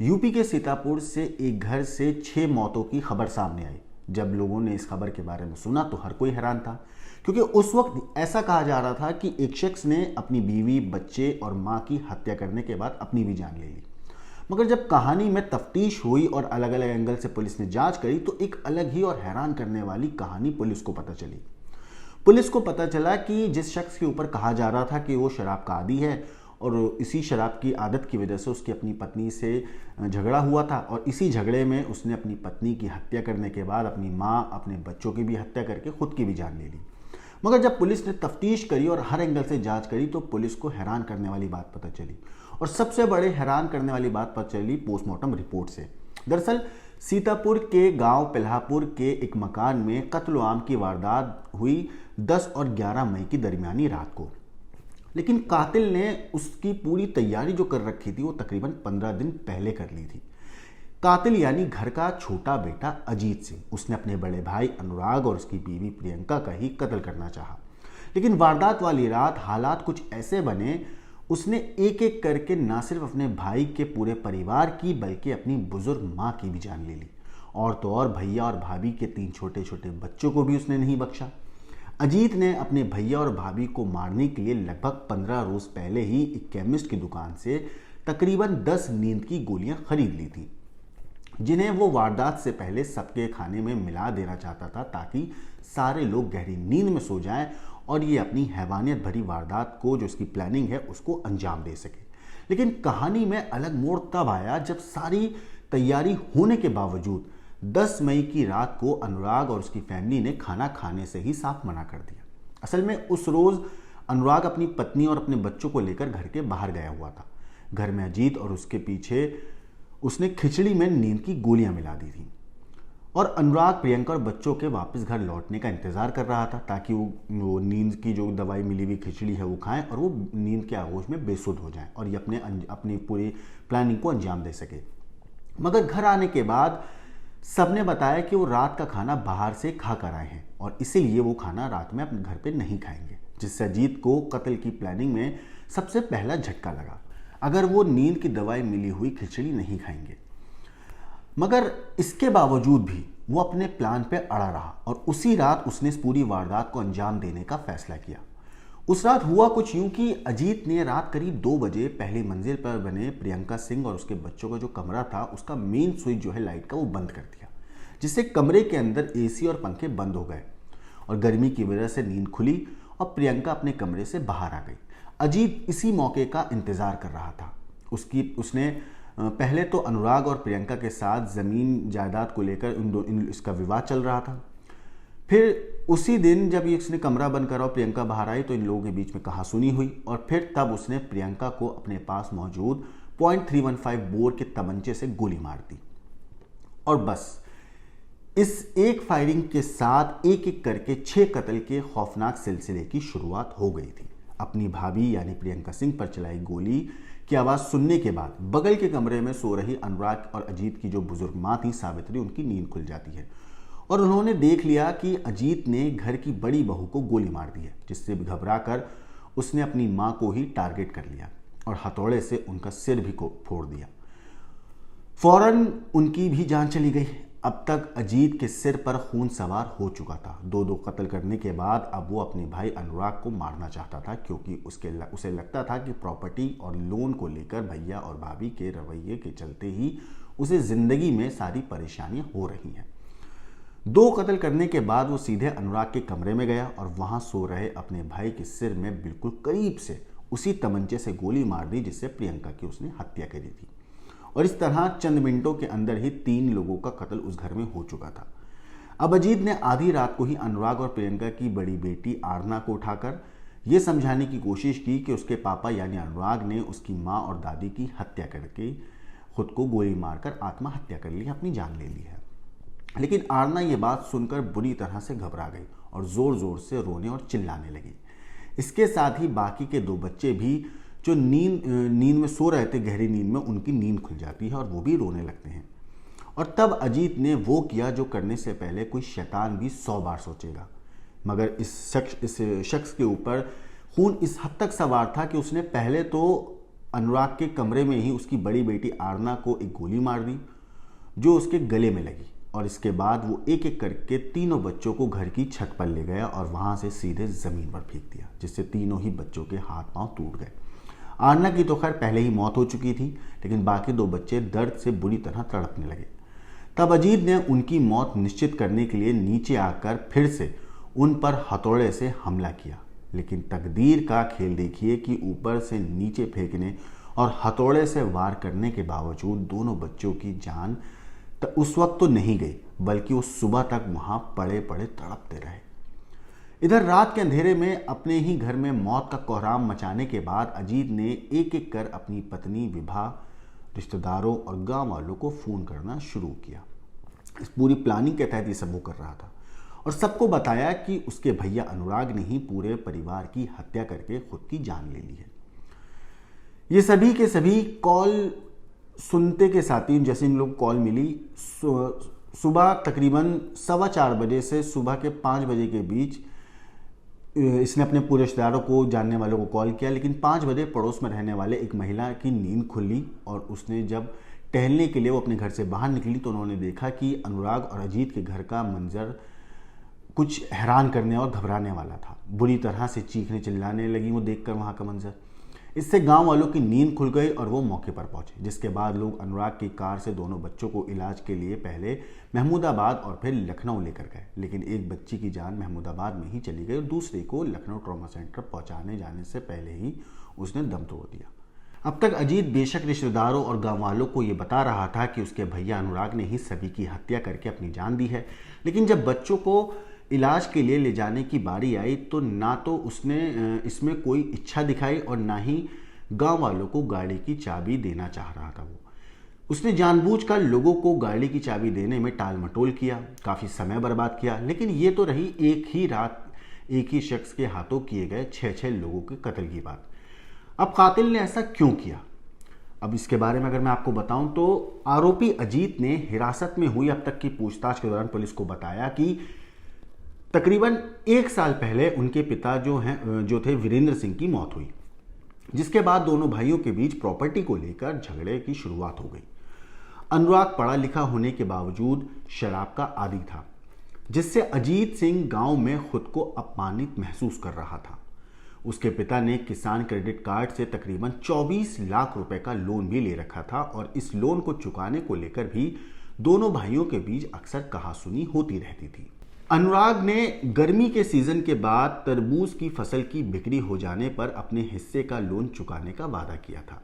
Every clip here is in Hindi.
यूपी के सीतापुर से एक घर से 6 मौतों की खबर सामने आई। जब लोगों ने इस खबर के बारे में सुना तो हर कोई हैरान था, क्योंकि उस वक्त ऐसा कहा जा रहा था कि एक शख्स ने अपनी बीवी, बच्चे और मां की हत्या करने के बाद अपनी भी जान ले ली। मगर जब कहानी में तफ्तीश हुई और अलग अलग एंगल से पुलिस ने जांच करी तो एक अलग ही और हैरान करने वाली कहानी पुलिस को पता चली। पुलिस को पता चला कि जिस शख्स के ऊपर कहा जा रहा था कि वो शराब का आदी है और इसी शराब की आदत की वजह से उसकी अपनी पत्नी से झगड़ा हुआ था, और इसी झगड़े में उसने अपनी पत्नी की हत्या करने के बाद अपनी माँ, अपने बच्चों की भी हत्या करके खुद की भी जान ले ली। मगर जब पुलिस ने तफ्तीश करी और हर एंगल से जांच करी तो पुलिस को हैरान करने वाली बात पता चली, और सबसे बड़े हैरान करने वाली बात पता चली पोस्टमार्टम रिपोर्ट से। दरअसल सीतापुर के गांव पिल्हापुर के एक मकान में कत्ल आम की वारदात हुई 10 और 11 मई की दरमियानी रात को। लेकिन कातिल ने उसकी पूरी तैयारी जो कर रखी थी वो तकरीबन 15 दिन पहले कर ली थी। कातिल यानी घर का छोटा बेटा अजीत सिंह, उसने अपने बड़े भाई अनुराग और उसकी बीवी प्रियंका का ही कत्ल करना चाहा। लेकिन वारदात वाली रात हालात कुछ ऐसे बने, उसने एक एक करके ना सिर्फ अपने भाई के पूरे परिवार की बल्कि अपनी बुजुर्ग माँ की भी जान ले ली, और तो और भैया और भाभी के 3 छोटे छोटे बच्चों को भी उसने नहीं बख्शा। अजीत ने अपने भैया और भाभी को मारने के लिए लगभग 15 रोज पहले ही एक केमिस्ट की दुकान से तकरीबन 10 नींद की गोलियां खरीद ली थी, जिन्हें वो वारदात से पहले सबके खाने में मिला देना चाहता था ताकि सारे लोग गहरी नींद में सो जाएं और ये अपनी हैवानियत भरी वारदात को, जो इसकी प्लानिंग है, उसको अंजाम दे सके। लेकिन कहानी में अलग मोड़ तब आया जब सारी तैयारी होने के बावजूद 10 मई की रात को अनुराग और उसकी फैमिली ने खाना खाने से ही साफ मना कर दिया। असल में उस रोज अनुराग अपनी पत्नी और अपने बच्चों को लेकर घर के बाहर गया हुआ था। घर में अजीत और उसके पीछे उसने खिचड़ी में नींद की गोलियां मिला दी थी, और अनुराग प्रियंका और बच्चों के वापस घर लौटने का इंतजार कर रहा था ताकि वो नींद की जो दवाई मिली हुई खिचड़ी है वो खाएं और वो नींद के आगोश में बेसुध हो जाएं और ये अपनी पूरी प्लानिंग को अंजाम दे सके। मगर घर आने के बाद सबने बताया कि वो रात का खाना बाहर से खा कर आए हैं और इसीलिए वो खाना रात में अपने घर पे नहीं खाएंगे, जिससे अजीत को कत्ल की प्लानिंग में सबसे पहला झटका लगा अगर वो नींद की दवाई मिली हुई खिचड़ी नहीं खाएंगे। मगर इसके बावजूद भी वो अपने प्लान पे अड़ा रहा और उसी रात उसने इस पूरी वारदात को अंजाम देने का फैसला किया। उस रात हुआ कुछ यूं कि अजीत ने रात करीब 2 बजे पहली मंजिल पर बने प्रियंका सिंह और उसके बच्चों का जो कमरा था उसका मेन स्विच जो है लाइट का वो बंद कर दिया, जिससे कमरे के अंदर एसी और पंखे बंद हो गए और गर्मी की वजह से नींद खुली और प्रियंका अपने कमरे से बाहर आ गई। अजीत इसी मौके का इंतजार कर रहा था। उसने पहले तो अनुराग और प्रियंका के साथ जमीन जायदाद को लेकर इसका विवाद चल रहा था। फिर उसी दिन जब इसने कमरा बंद करा और प्रियंका बाहर आई तो इन लोगों के बीच में कहासुनी हुई और फिर तब उसने प्रियंका को अपने पास मौजूद .315 बोर के तमंचे से गोली मार दी। और बस इस एक फायरिंग के साथ एक एक करके 6 कत्ल के खौफनाक सिलसिले की शुरुआत हो गई थी। अपनी भाभी यानी प्रियंका सिंह पर चलाई गोली की आवाज सुनने के बाद बगल के कमरे में सो रही अनुराग और अजीत की जो बुजुर्ग मां थी सावित्री, उनकी नींद खुल जाती है और उन्होंने देख लिया कि अजीत ने घर की बड़ी बहू को गोली मार दी है, जिससे घबराकर उसने अपनी मां को ही टारगेट कर लिया और हथौड़े से उनका सिर भी को फोड़ दिया। फौरन उनकी भी जान चली गई। अब तक अजीत के सिर पर खून सवार हो चुका था। 2 कत्ल करने के बाद अब वो अपने भाई अनुराग को मारना चाहता था, क्योंकि उसे लगता था कि प्रॉपर्टी और लोन को लेकर भैया और भाभी के रवैये के चलते ही उसे जिंदगी में सारी परेशानियां हो रही हैं। 2 कत्ल करने के बाद वो सीधे अनुराग के कमरे में गया और वहां सो रहे अपने भाई के सिर में बिल्कुल करीब से उसी तमंचे से गोली मार दी जिससे प्रियंका की उसने हत्या करी थी। और इस तरह चंद मिनटों के अंदर ही 3 लोगों का कत्ल उस घर में हो चुका था। अब अजीत ने आधी रात को ही अनुराग और प्रियंका की बड़ी बेटी आरना को उठाकर यह समझाने की कोशिश की कि उसके पापा यानी अनुराग ने उसकी माँ और दादी की हत्या करके खुद को गोली मारकर आत्महत्या कर ली, अपनी जान ले ली है। लेकिन आरना ये बात सुनकर बुरी तरह से घबरा गई और जोर जोर से रोने और चिल्लाने लगी। इसके साथ ही बाकी के 2 बच्चे भी जो नींद में सो रहे थे, गहरी नींद में, उनकी नींद खुल जाती है और वो भी रोने लगते हैं। और तब अजीत ने वो किया जो करने से पहले कोई शैतान भी 100 बार सोचेगा। मगर इस शख्स के ऊपर खून इस हद तक सवार था कि उसने पहले तो अनुराग के कमरे में ही उसकी बड़ी बेटी आरना को एक गोली मार दी जो उसके गले में लगी, और इसके बाद वो एक एक करके तीनों बच्चों को घर की छत पर ले गया और वहां से सीधे ज़मीन पर फेंक दिया, जिससे तीनों ही बच्चों के हाथ पांव टूट गए। आरना की तो खैर पहले ही मौत हो चुकी थी, लेकिन बाकी दो बच्चे दर्द से बुरी तरह तड़पने लगे। तब अजीत ने उनकी मौत निश्चित करने के लिए नीचे आकर फिर से उन पर हथौड़े से हमला किया, लेकिन तकदीर का खेल देखिए कि ऊपर से नीचे फेंकने और हथौड़े से वार करने के बावजूद दोनों बच्चों की जान उस वक्त तो नहीं गई, बल्कि वो सुबह तक वहां पड़े पड़े तड़पते रहे। इधर रात के अंधेरे में अपने ही घर में मौत का कोहराम मचाने के बाद अजीत ने एक एक कर अपनी पत्नी विभा, रिश्तेदारों और गांव वालों को फोन करना शुरू किया। इस पूरी प्लानिंग के तहत ये सब वो कर रहा था और सबको बताया कि उसके भैया अनुराग ने ही पूरे परिवार की हत्या करके खुद की जान ले ली है। ये सभी के सभी कॉल सुनते के साथ ही जैसे इन लोग कॉल मिली, सुबह तकरीबन 4:15 बजे से सुबह के 5 बजे के बीच इसने अपने पूरे रिश्तेदारों को, जानने वालों को कॉल किया, लेकिन 5 बजे पड़ोस में रहने वाले एक महिला की नींद खुली और उसने जब टहलने के लिए वो अपने घर से बाहर निकली तो उन्होंने देखा कि अनुराग और अजीत के घर का मंजर कुछ हैरान करने और घबराने वाला था। बुरी तरह से चीखने चिल्लाने लगी वो देखकर वहाँ का मंजर। इससे गांव वालों की नींद खुल गई और वो मौके पर पहुंचे, जिसके बाद लोग अनुराग की कार से दोनों बच्चों को इलाज के लिए पहले महमूदाबाद और फिर लखनऊ लेकर गए, लेकिन एक बच्ची की जान महमूदाबाद में ही चली गई और दूसरे को लखनऊ ट्रॉमा सेंटर पहुंचाने जाने से पहले ही उसने दम तोड़ दिया। अब तक अजीत बेशक रिश्तेदारों और गाँव वालों को ये बता रहा था कि उसके भैया अनुराग ने ही सभी की हत्या करके अपनी जान दी है, लेकिन जब बच्चों को इलाज के लिए ले जाने की बारी आई तो ना तो उसने इसमें कोई इच्छा दिखाई और ना ही गांव वालों को गाड़ी की चाबी देना चाह रहा था। उसने जानबूझकर लोगों को गाड़ी की चाबी देने में टाल मटोल किया, काफ़ी समय बर्बाद किया, लेकिन ये तो रही एक ही रात एक ही शख्स के हाथों किए गए 6 लोगों के कत्ल की बात। अब कातिल ने ऐसा क्यों किया, अब इसके बारे में अगर मैं आपको बताऊं तो आरोपी अजीत ने हिरासत में हुई अब तक की पूछताछ के दौरान पुलिस को बताया कि तकरीबन 1 साल पहले उनके पिता जो थे वीरेंद्र सिंह की मौत हुई, जिसके बाद दोनों भाइयों के बीच प्रॉपर्टी को लेकर झगड़े की शुरुआत हो गई। अनुराग पढ़ा लिखा होने के बावजूद शराब का आदी था, जिससे अजीत सिंह गांव में खुद को अपमानित महसूस कर रहा था। उसके पिता ने किसान क्रेडिट कार्ड से तकरीबन 24 लाख रुपए का लोन भी ले रखा था और इस लोन को चुकाने को लेकर भी दोनों भाइयों के बीच अक्सर कहासुनी होती रहती थी। अनुराग ने गर्मी के सीजन के बाद तरबूज की फसल की बिक्री हो जाने पर अपने हिस्से का लोन चुकाने का वादा किया था,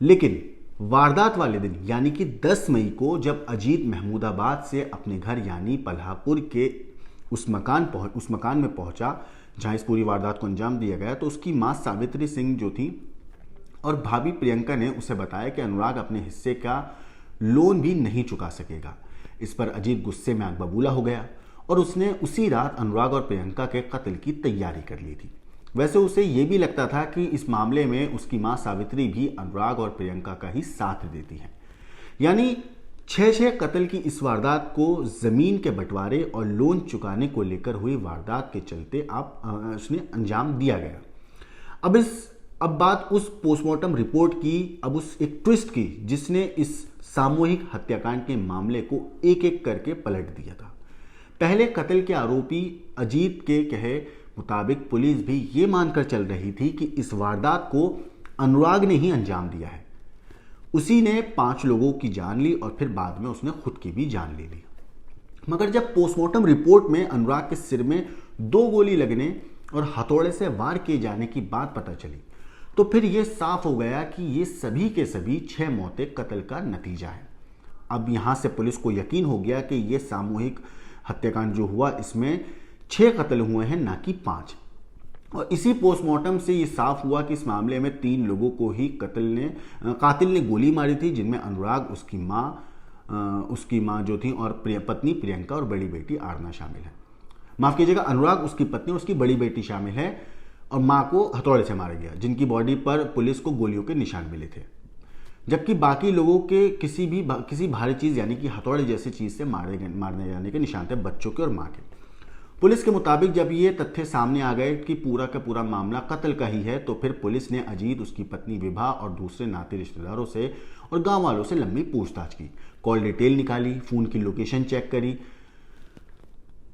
लेकिन वारदात वाले दिन यानी कि 10 मई को जब अजीत महमूदाबाद से अपने घर यानी पल्हापुर के उस मकान में पहुंचा जहां इस पूरी वारदात को अंजाम दिया गया, तो उसकी मां सावित्री सिंह जो थी और भाभी प्रियंका ने उसे बताया कि अनुराग अपने हिस्से का लोन भी नहीं चुका सकेगा। इस पर अजीत गुस्से में आग बबूला हो गया और उसने उसी रात अनुराग और प्रियंका के कत्ल की तैयारी कर ली थी। वैसे उसे यह भी लगता था कि इस मामले में उसकी मां सावित्री भी अनुराग और प्रियंका का ही साथ देती है, यानी 6 कत्ल की इस वारदात को जमीन के बंटवारे और लोन चुकाने को लेकर हुई वारदात के चलते उसने अंजाम दिया गया। अब बात उस पोस्टमार्टम रिपोर्ट की, अब उस एक ट्विस्ट की जिसने इस सामूहिक हत्याकांड के मामले को एक एक करके पलट दिया था। पहले कत्ल के आरोपी अजीत के कहे मुताबिक पुलिस भी ये मानकर चल रही थी कि इस वारदात को अनुराग ने ही अंजाम दिया है। उसी ने 5 लोगों की जान ली और फिर बाद में उसने खुद की भी जान ले ली। मगर जब पोस्टमार्टम रिपोर्ट में अनुराग के सिर में 2 गोली लगने और हथौड़े से वार किए जाने की बात पता चली तो फिर यह साफ हो गया कि ये सभी के सभी 6 मौतें कत्ल का नतीजा है। अब यहां से पुलिस को यकीन हो गया कि यह सामूहिक हत्याकांड जो हुआ इसमें 6 कत्ल हुए हैं, ना कि 5। और इसी पोस्टमार्टम से ये साफ हुआ कि इस मामले में 3 लोगों को ही कातिल ने गोली मारी थी, जिनमें अनुराग, उसकी माँ जो थी और पत्नी प्रियंका और बड़ी बेटी आरना शामिल है। माफ कीजिएगा, अनुराग, उसकी पत्नी और उसकी बड़ी बेटी शामिल है और माँ को हथौड़े से मारा गया, जिनकी बॉडी पर पुलिस को गोलियों के निशान मिले थे, जबकि बाकी लोगों के किसी भारी चीज यानी कि हथौड़े जैसी चीज से मारने जाने के निशान थे, बच्चों के और माँ के। पुलिस के मुताबिक जब ये तथ्य सामने आ गए कि पूरा का पूरा मामला कत्ल का ही है, तो फिर पुलिस ने अजीत, उसकी पत्नी विभा और दूसरे नाते रिश्तेदारों से और गांव वालों से लंबी पूछताछ की, कॉल डिटेल निकाली, फोन की लोकेशन चेक करी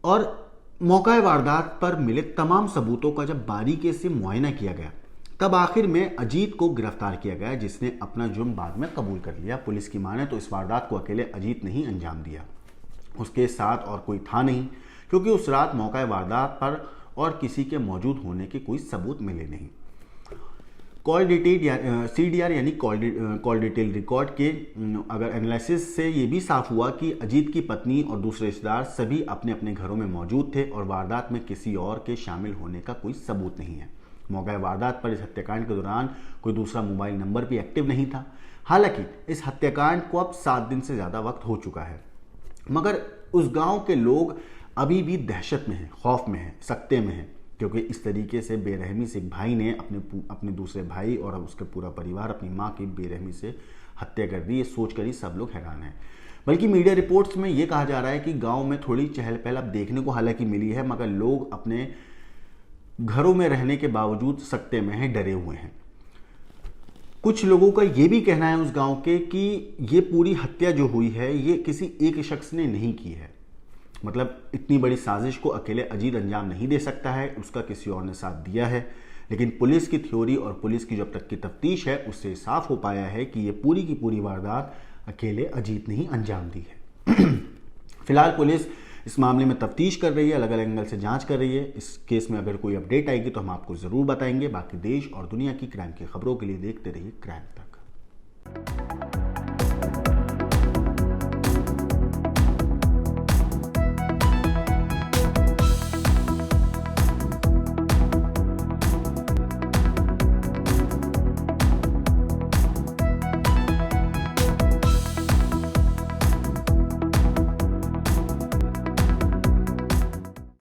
और मौका वारदात पर मिले तमाम सबूतों का जब बारीकी से मुआयना किया गया, तब आखिर में अजीत को गिरफ्तार किया गया, जिसने अपना जुर्म बाद में कबूल कर लिया। पुलिस की माने तो इस वारदात को अकेले अजीत ने ही अंजाम दिया, उसके साथ और कोई था नहीं, क्योंकि उस रात मौका वारदात पर और किसी के मौजूद होने के कोई सबूत मिले नहीं। कॉल डिटेल CDR यानी कॉल डिटेल रिकॉर्ड के अगर एनालिसिस से ये भी साफ हुआ कि अजीत की पत्नी और दूसरे रिश्तेदार सभी अपने अपने घरों में मौजूद थे और वारदात में किसी और के शामिल होने का कोई सबूत नहीं है। मौका वारदात पर इस हत्याकांड के दौरान कोई दूसरा मोबाइल नंबर भी एक्टिव नहीं था। हालांकि इस हत्याकांड को अब 7 दिन से ज़्यादा वक्त हो चुका है, मगर उस गांव के लोग अभी भी दहशत में हैं, खौफ में हैं, सकते में हैं, क्योंकि इस तरीके से बेरहमी से एक भाई ने अपने दूसरे भाई और उसके पूरा परिवार अपनी माँ की बेरहमी से हत्या कर दी। ये सोचकर ही सब लोग हैरान हैं। बल्कि मीडिया रिपोर्ट्स में ये कहा जा रहा है कि गांव में थोड़ी चहल पहल अब देखने को हालांकि मिली है, मगर लोग अपने घरों में रहने के बावजूद सकते में हैं, डरे हुए हैं। कुछ लोगों का ये भी कहना है उस गांव के कि ये पूरी हत्या जो हुई है ये किसी एक शख्स ने नहीं की है, मतलब इतनी बड़ी साजिश को अकेले अजीत अंजाम नहीं दे सकता है, उसका किसी और ने साथ दिया है। लेकिन पुलिस की थ्योरी और पुलिस की जब तक की तफ्तीश है उससे साफ हो पाया है कि ये पूरी की पूरी वारदात अकेले अजीत ने ही अंजाम दी है। फिलहाल पुलिस इस मामले में तफ्तीश कर रही है, अलग अलग एंगल से जांच कर रही है। इस केस में अगर कोई अपडेट आएगी तो हम आपको ज़रूर बताएंगे। बाकी देश और दुनिया की क्राइम की खबरों के लिए देखते रहिए क्राइम तक।